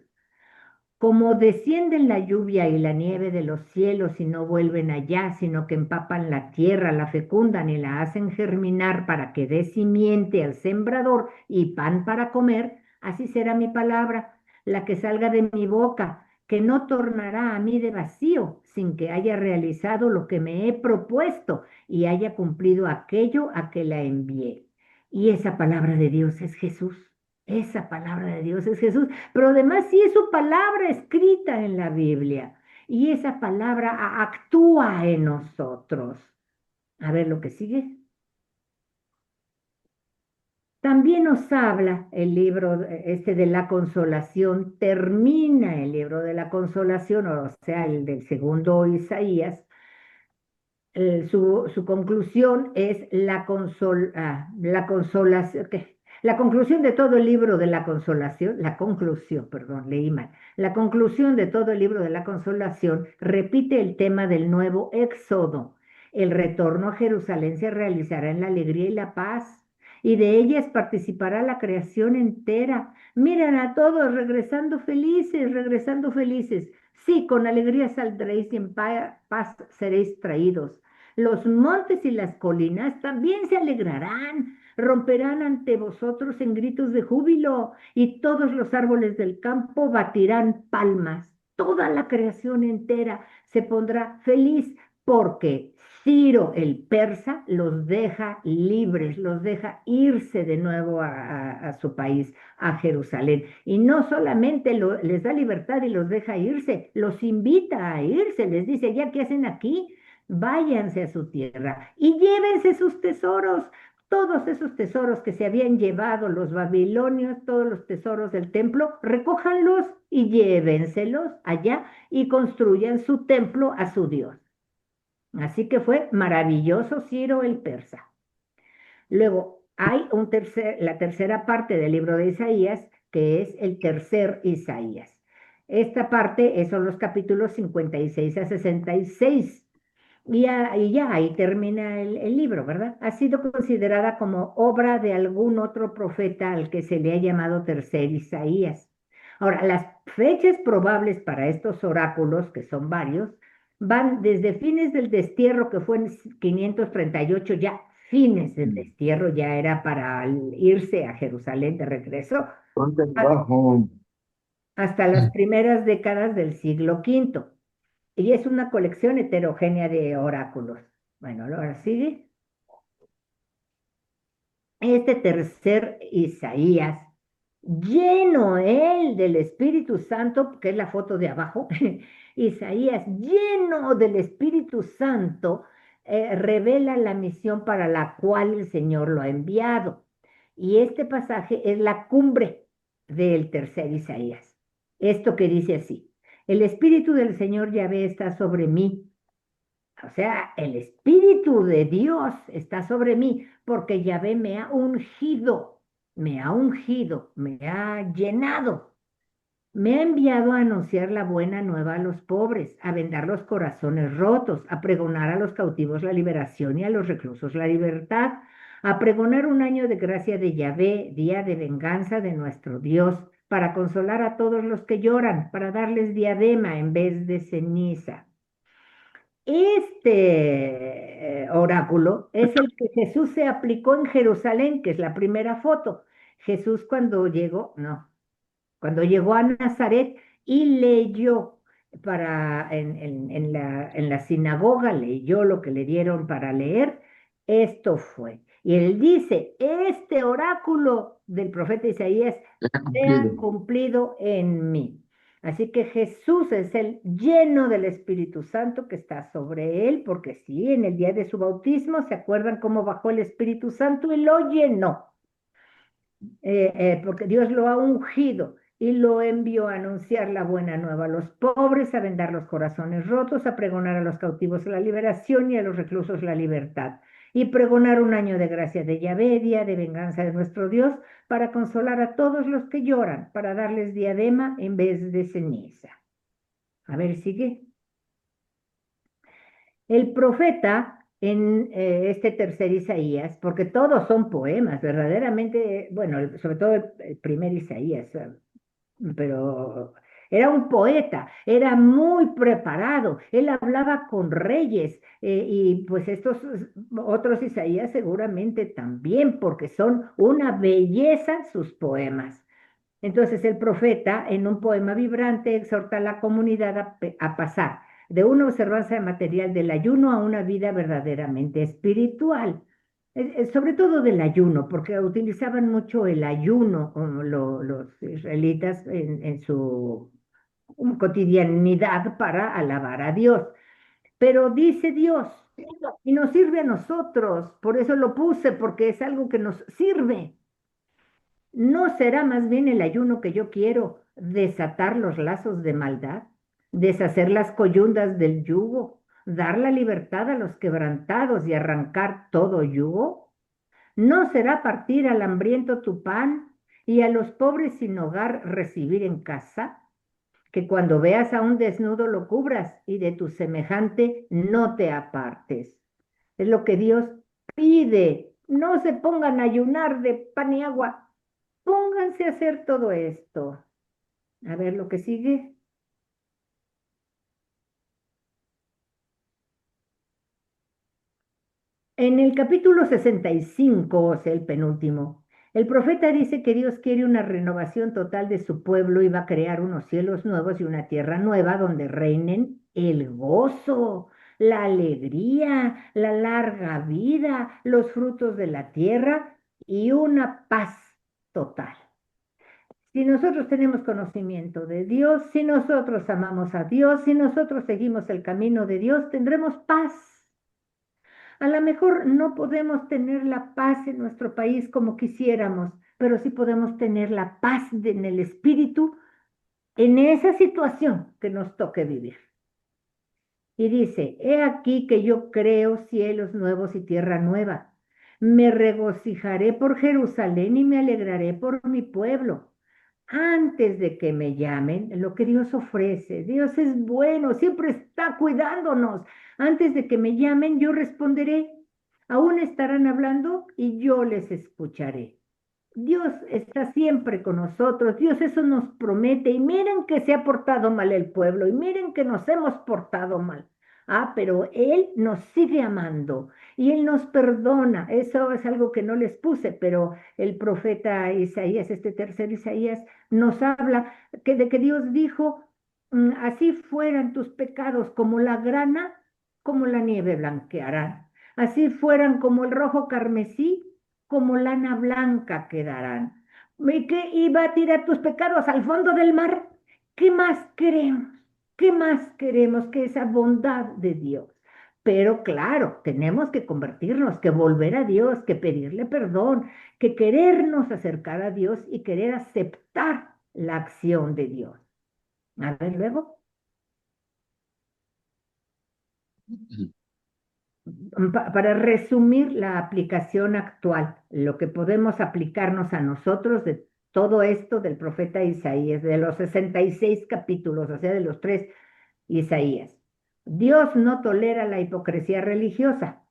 Como descienden la lluvia y la nieve de los cielos y no vuelven allá, sino que empapan la tierra, la fecundan y la hacen germinar para que dé simiente al sembrador y pan para comer, así será mi palabra, la que salga de mi boca, que no tornará a mí de vacío, sin que haya realizado lo que me he propuesto y haya cumplido aquello a que la envié. Y esa palabra de Dios es Jesús. Esa palabra de Dios es Jesús, pero además sí es su palabra escrita en la Biblia y esa palabra actúa en nosotros. A ver lo que sigue. También nos habla el libro este de la consolación, termina el libro de la consolación, o sea, el del segundo Isaías. Su conclusión es la consolación, la conclusión de todo el libro de la consolación, la conclusión, perdón, leí mal. La conclusión de todo el libro de la consolación repite el tema del nuevo éxodo. El retorno a Jerusalén se realizará en la alegría y la paz, y de ellas participará la creación entera. Miren a todos regresando felices, regresando felices. Sí, con alegría saldréis y en paz seréis traídos. Los montes y las colinas también se alegrarán, romperán ante vosotros en gritos de júbilo, y todos los árboles del campo batirán palmas. Toda la creación entera se pondrá feliz porque Ciro el persa los deja libres, los deja irse de nuevo a su país, a Jerusalén. Y no solamente les da libertad y los deja irse, los invita a irse, les dice, ya qué hacen aquí, váyanse a su tierra y llévense sus tesoros, todos esos tesoros que se habían llevado los babilonios, todos los tesoros del templo, recójanlos y llévenselos allá y construyan su templo a su Dios. Así que fue maravilloso Ciro el persa. Luego hay la tercera parte del libro de Isaías, que es el tercer Isaías. Esta parte son los capítulos 56 a 66. Y ya ahí termina el libro, ¿verdad? Ha sido considerada como obra de algún otro profeta al que se le ha llamado tercer Isaías. Ahora, las fechas probables para estos oráculos, que son varios, van desde fines del destierro, que fue en 538, ya fines del destierro, ya era para irse a Jerusalén de regreso, hasta las primeras décadas del siglo V. Y es una colección heterogénea de oráculos. Bueno, ahora sigue. Este tercer Isaías, lleno él del Espíritu Santo, que es la foto de abajo, Isaías, lleno del Espíritu Santo, revela la misión para la cual el Señor lo ha enviado. Y este pasaje es la cumbre del tercer Isaías. Esto que dice así, el Espíritu del Señor Yahvé está sobre mí. O sea, el Espíritu de Dios está sobre mí porque Yahvé me ha ungido me ha ungido, me ha llenado, me ha enviado a anunciar la buena nueva a los pobres, a vendar los corazones rotos, a pregonar a los cautivos la liberación y a los reclusos la libertad, a pregonar un año de gracia de Yahvé, día de venganza de nuestro Dios, para consolar a todos los que lloran, para darles diadema en vez de ceniza. Este oráculo es el que Jesús se aplicó en Jerusalén, que es la primera foto. Jesús cuando llegó, no, cuando llegó a Nazaret y leyó en la sinagoga, leyó lo que le dieron para leer, esto fue. Y él dice, este oráculo del profeta Isaías se ha cumplido en mí. Así que Jesús es el lleno del Espíritu Santo que está sobre él, porque sí, en el día de su bautismo, ¿se acuerdan cómo bajó el Espíritu Santo y lo llenó? Porque Dios lo ha ungido y lo envió a anunciar la buena nueva a los pobres, a vendar los corazones rotos, a pregonar a los cautivos la liberación y a los reclusos la libertad, y pregonar un año de gracia de Yahvé, día de venganza de nuestro Dios, para consolar a todos los que lloran, para darles diadema en vez de ceniza. A ver, sigue. El profeta en este tercer Isaías, porque todos son poemas, verdaderamente, bueno, sobre todo el primer Isaías, pero era un poeta, era muy preparado, él hablaba con reyes y pues estos otros Isaías seguramente también, porque son una belleza sus poemas. Entonces el profeta en un poema vibrante exhorta a la comunidad a pasar de una observancia material del ayuno a una vida verdaderamente espiritual. Sobre todo del ayuno, porque utilizaban mucho el ayuno los israelitas en su cotidianidad para alabar a Dios. Pero dice Dios, y nos sirve a nosotros, por eso lo puse, porque es algo que nos sirve. ¿No será más bien el ayuno que yo quiero desatar los lazos de maldad, deshacer las coyundas del yugo, dar la libertad a los quebrantados y arrancar todo yugo? ¿No será partir al hambriento tu pan y a los pobres sin hogar recibir en casa? Que cuando veas a un desnudo lo cubras y de tu semejante no te apartes. Es lo que Dios pide. No se pongan a ayunar de pan y agua. Pónganse a hacer todo esto. A ver lo que sigue. En el capítulo 65, o sea, el penúltimo, el profeta dice que Dios quiere una renovación total de su pueblo y va a crear unos cielos nuevos y una tierra nueva donde reinen el gozo, la alegría, la larga vida, los frutos de la tierra y una paz total. Si nosotros tenemos conocimiento de Dios, si nosotros amamos a Dios, si nosotros seguimos el camino de Dios, tendremos paz. A lo mejor no podemos tener la paz en nuestro país como quisiéramos, pero sí podemos tener la paz en el espíritu en esa situación que nos toque vivir. Y dice, he aquí que yo creo cielos nuevos y tierra nueva. Me regocijaré por Jerusalén y me alegraré por mi pueblo. Antes de que me llamen, lo que Dios ofrece, Dios es bueno, siempre está cuidándonos. Antes de que me llamen, yo responderé. Aún estarán hablando y yo les escucharé. Dios está siempre con nosotros, Dios eso nos promete y miren que se ha portado mal el pueblo y miren que nos hemos portado mal. Ah, pero Él nos sigue amando y Él nos perdona. Eso es algo que no les puse, pero el profeta Isaías, este tercer Isaías, nos habla de que Dios dijo, así fueran tus pecados como la grana, como la nieve blanquearán. Así fueran como el rojo carmesí, como lana blanca quedarán. ¿Y qué iba a tirar tus pecados al fondo del mar? ¿Qué más queremos? ¿Qué más queremos que esa bondad de Dios? Pero claro, tenemos que convertirnos, que volver a Dios, que pedirle perdón, que querernos acercar a Dios y querer aceptar la acción de Dios. A ver, luego. para resumir la aplicación actual, lo que podemos aplicarnos a nosotros de todo esto del profeta Isaías, de los 66 capítulos, o sea, de los tres Isaías. Dios no tolera la hipocresía religiosa,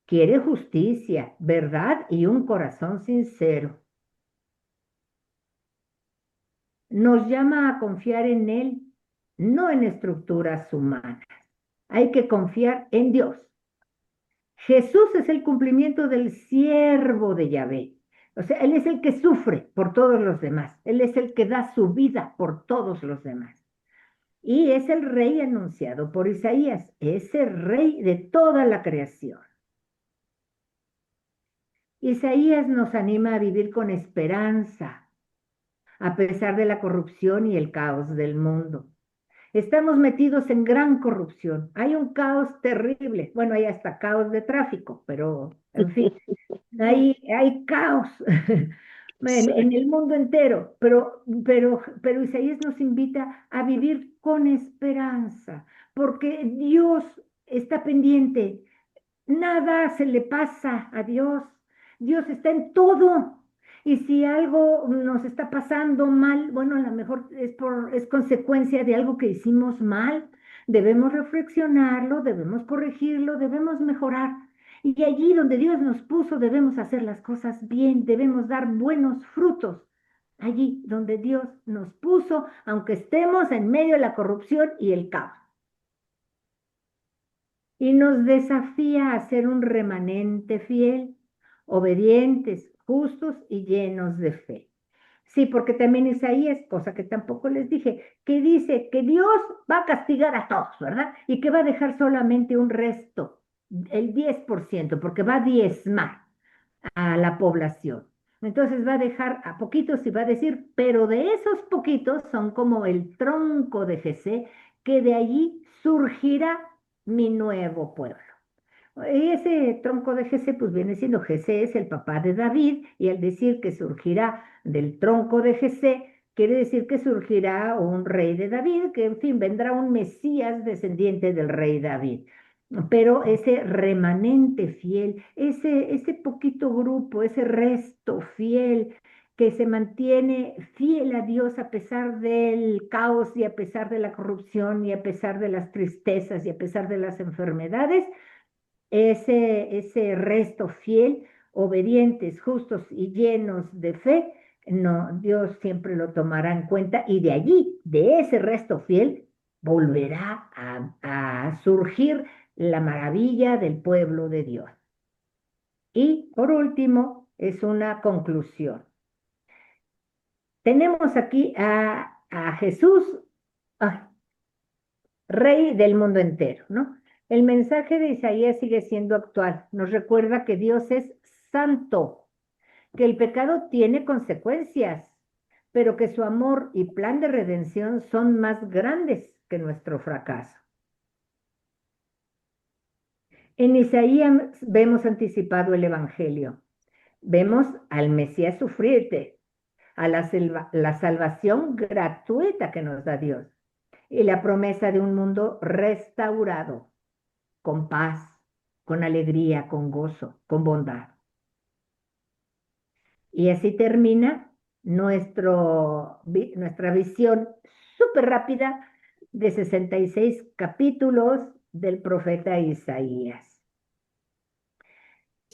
quiere justicia, verdad y un corazón sincero. Nos llama a confiar en Él, no en estructuras humanas. Hay que confiar en Dios. Jesús es el cumplimiento del siervo de Yahvé. O sea, Él es el que sufre por todos los demás. Él es el que da su vida por todos los demás. Y es el rey anunciado por Isaías, ese rey de toda la creación. Isaías nos anima a vivir con esperanza, a pesar de la corrupción y el caos del mundo. Estamos metidos en gran corrupción. Hay un caos terrible. Bueno, hay hasta caos de tráfico, pero en fin, hay caos en el mundo entero. Pero Isaías nos invita a vivir con esperanza, porque Dios está pendiente. Nada se le pasa a Dios. Dios está en todo. Y si algo nos está pasando mal, bueno, a lo mejor es consecuencia de algo que hicimos mal. Debemos reflexionarlo, debemos corregirlo, debemos mejorar. Y allí donde Dios nos puso, debemos hacer las cosas bien, debemos dar buenos frutos. Allí donde Dios nos puso, aunque estemos en medio de la corrupción y el caos. Y nos desafía a ser un remanente fiel, obedientes, justos y llenos de fe. Sí, porque también Isaías, cosa que tampoco les dije, que dice que Dios va a castigar a todos, ¿verdad? Y que va a dejar solamente un resto, el 10%, porque va a diezmar a la población. Entonces va a dejar a poquitos y va a decir, pero de esos poquitos son como el tronco de Jesé, que de allí surgirá mi nuevo pueblo. Y ese tronco de Jesé, pues viene siendo Jesé es el papá de David, y al decir que surgirá del tronco de Jesé, quiere decir que surgirá un rey de David, que en fin, vendrá un Mesías descendiente del rey David. Pero ese remanente fiel, ese poquito grupo, ese resto fiel que se mantiene fiel a Dios a pesar del caos y a pesar de la corrupción y a pesar de las tristezas y a pesar de las enfermedades, ese resto fiel, obedientes, justos y llenos de fe, no, Dios siempre lo tomará en cuenta y de allí, de ese resto fiel, volverá a surgir la maravilla del pueblo de Dios. Y por último, es una conclusión. Tenemos aquí a Jesús, rey del mundo entero, ¿no? El mensaje de Isaías sigue siendo actual. Nos recuerda que Dios es santo, que el pecado tiene consecuencias, pero que su amor y plan de redención son más grandes que nuestro fracaso. En Isaías vemos anticipado el Evangelio. Vemos al Mesías sufrirte, a la salvación gratuita que nos da Dios y la promesa de un mundo restaurado, con paz, con alegría, con gozo, con bondad. Y así termina nuestra visión súper rápida de 66 capítulos del profeta Isaías.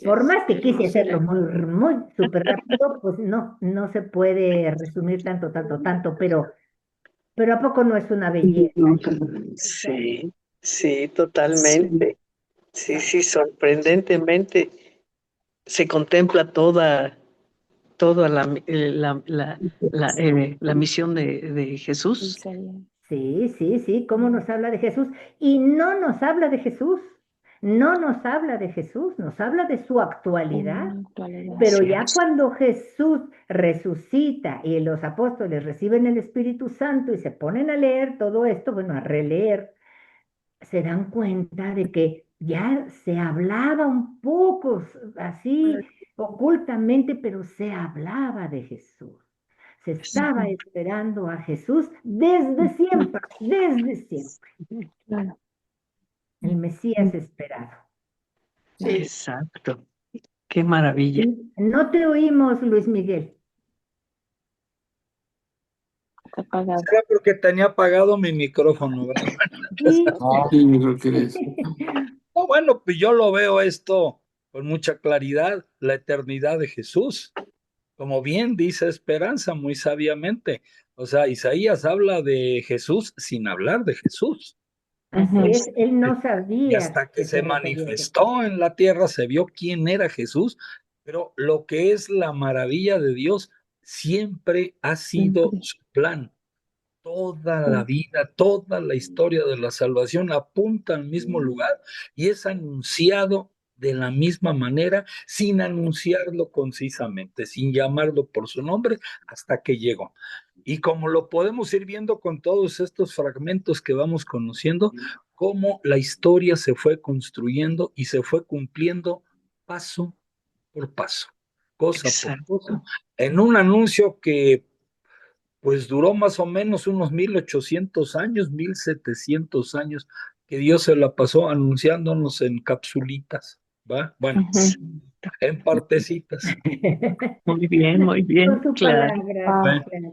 Por más que quise hacerlo muy súper rápido, pues no se puede resumir tanto, pero ¿a poco no es una belleza? Sí, sí, totalmente. Sí, sorprendentemente se contempla toda la misión de Jesús. Sí, cómo nos habla de Jesús. Y no nos habla de Jesús, no nos habla de Jesús, nos habla de su actualidad. Pero ya cuando Jesús resucita y los apóstoles reciben el Espíritu Santo y se ponen a leer todo esto, bueno, a releer, se dan cuenta de que ya se hablaba un poco así ocultamente, pero se hablaba de Jesús. Se estaba esperando a Jesús desde siempre, desde siempre. Claro. El Mesías esperado. Sí. Exacto. Qué maravilla. No te oímos, Luis Miguel. Está apagado. Será porque tenía apagado mi micrófono, ¿verdad? Sí. Sí, yo creo que es. No, bueno, pues yo lo veo esto con mucha claridad, la eternidad de Jesús. Como bien dice Esperanza muy sabiamente. O sea, Isaías habla de Jesús sin hablar de Jesús. Así Ujú. es, él no Y sabía hasta que que se se refería a Jesús. manifestó en la tierra, se vio quién era Jesús. Pero lo que es la maravilla de Dios siempre ha sido Siempre. su plan. Toda Sí. la vida, toda la historia de la salvación apunta al mismo lugar y es anunciado de la misma manera, sin anunciarlo concisamente, sin llamarlo por su nombre, hasta que llegó. Y como lo podemos ir viendo con todos estos fragmentos que vamos conociendo, cómo la historia se fue construyendo y se fue cumpliendo paso por paso, cosa por cosa, Exacto. en un anuncio que pues duró más o menos unos 1800 años, 1700 años, que Dios se la pasó anunciándonos en capsulitas, ¿va? Bueno, Ujú. en partecitas. Muy bien, Con su claro. palabra, Bueno, claro.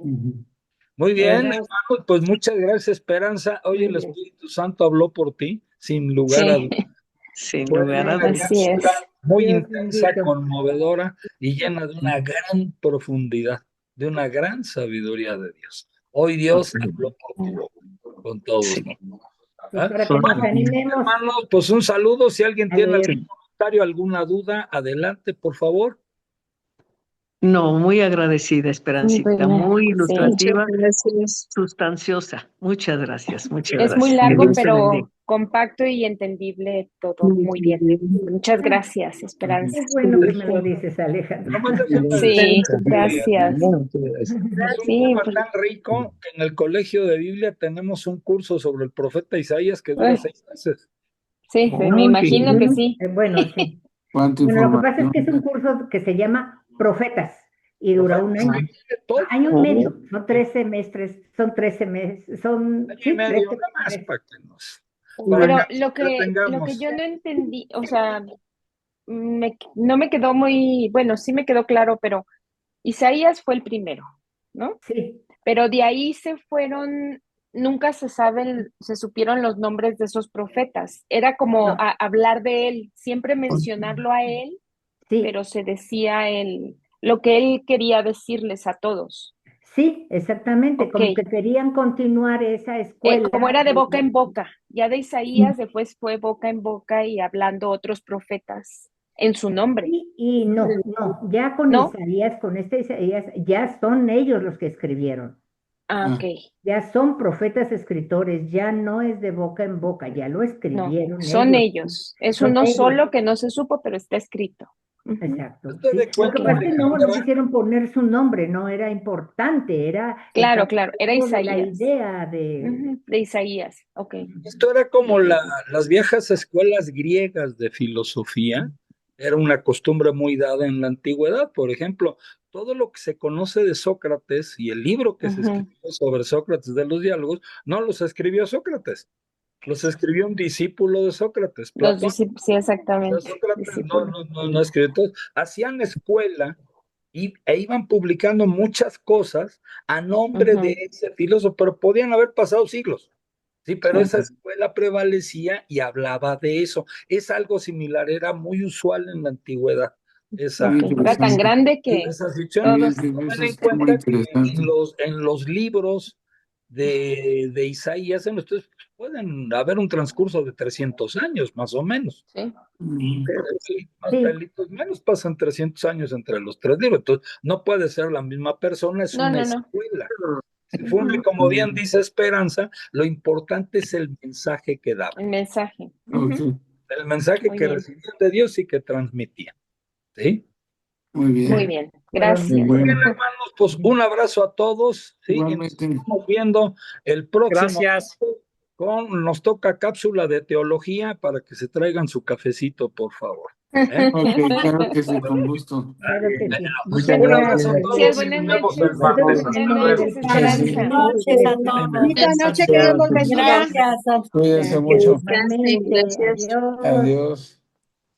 muy bien, ¿Verdad? hermano, pues muchas gracias, Esperanza. Hoy el Muy bien. Espíritu Santo habló por ti, sin lugar a Sí, dudas. Sin Fue lugar a una dudas. así es. cápsula muy Dios intensa, bendito. conmovedora y llena de una gran profundidad, de una gran sabiduría de Dios. Hoy Dios habló por ti, con todos. Sí. Pues ¿Ah? para que nos Bueno, animemos hermanos, pues un saludo. Si alguien a tiene leer. algún comentario, alguna duda, adelante, por favor. No, muy agradecida, Esperancita, Bueno, muy sí. ilustrativa, Muchas gracias. sustanciosa. Muchas gracias, muchas Es muy gracias. Que largo, Dios te bendiga. pero compacto y entendible todo muy bien. Muchas gracias, Esperanza. Es bueno que me lo dices, Alejandro. Nomás déjenme Sí, decirles gracias. es un Sí, tema pues, tan rico que en el Colegio de Biblia tenemos un curso sobre el profeta Isaías que dura ay, 6 meses. sí, me Muy imagino que bien. sí. Bueno, sí. ¿Cuánta Bueno, lo que pasa es que es un información? curso que se llama Profetas y dura un Profetas, año. tiene todo, Año y Oh, medio, son 3 semestres, son 13 meses, son, año y sí, medio, 13 nada más meses. para que Pero nos lo que entretengamos. yo no entendí, o sea, no me quedó muy, bueno, sí me quedó claro, pero Isaías fue el primero, ¿no? Sí, Pero de ahí se fueron, nunca se saben, se supieron los nombres de esos profetas. Era como no, hablar de él, siempre mencionarlo a él, sí, pero se decía él, lo que él quería decirles a todos. sí, exactamente, Ok, como que querían continuar esa escuela. como era de boca en boca, ya de Isaías después fue boca en boca y hablando otros profetas en su nombre, Y no, no, ya con ¿no? Isaías, con este Isaías, ya son ellos los que escribieron, Ah, Ah, ok, ya son profetas escritores, ya no es de boca en boca, ya lo no, escribieron son ellos, ellos. Es son uno ellos. solo que no se supo, pero está escrito. Ujú. Exacto, Usted sí. de Lo que cuenta pasa Ok, es que no quisieron poner su nombre, no era importante, claro, estaba claro, era dentro de la Isaías. idea de... Ujú, de Isaías, ok. esto era como las viejas escuelas griegas de filosofía, era una costumbre muy dada en la antigüedad. Por ejemplo, todo lo que se conoce de Sócrates y el libro que se Ujú. escribió sobre Sócrates de los diálogos, no los escribió Sócrates, los escribió un discípulo de Sócrates, Los Platón. discípulos, sí, O sea, exactamente, Sócrates discípulos. no escribió. Entonces, hacían escuela e iban publicando muchas cosas a nombre de Ujú, ese filósofo, pero podían haber pasado siglos. Sí, pero sí. esa escuela prevalecía y hablaba de eso. Es algo similar, era muy usual en la antigüedad muy Ok, era tan interesante. grande que esa ficción. Sí, todos. sí, Tomen eso en está muy cuenta que interesante. en los libros de Isaías, ustedes pueden haber un transcurso de 300 años, más o menos. Sí. Mm, Más Sí, pelitos menos, pasan 300 años entre los tres libros. Entonces, no puede ser la misma persona, es No, una no, no. escuela. Se funde, Ujú, como bien dice Esperanza, lo importante es el mensaje que daba, el mensaje. ok, Ujú, el mensaje muy que bien, recibían de Dios y que transmitían. ¿Sí? muy muy bien. bien. fueron, Qué Gracias. Muy bien, bueno. hermanos, pues un abrazo a todos, ¿sí? Y nos Igualmente. estamos viendo el próximo. Gracias. Nos toca cápsula de teología para que se traigan su cafecito, por favor. ¿Eh? Ok, claro que sí, con gusto. claro que sí. Muchas Muchas Un abrazo a gracias. Gracias, todos y buenas nos vemos el noches. martes. Buenas Hasta luego. Noches, noches. Esperanza. Buenas noches a todos. Bonita noche, queridos Gracias. bendiga. Cuídense Gracias, mucho. igualmente. Gracias. Adiós. Adiós.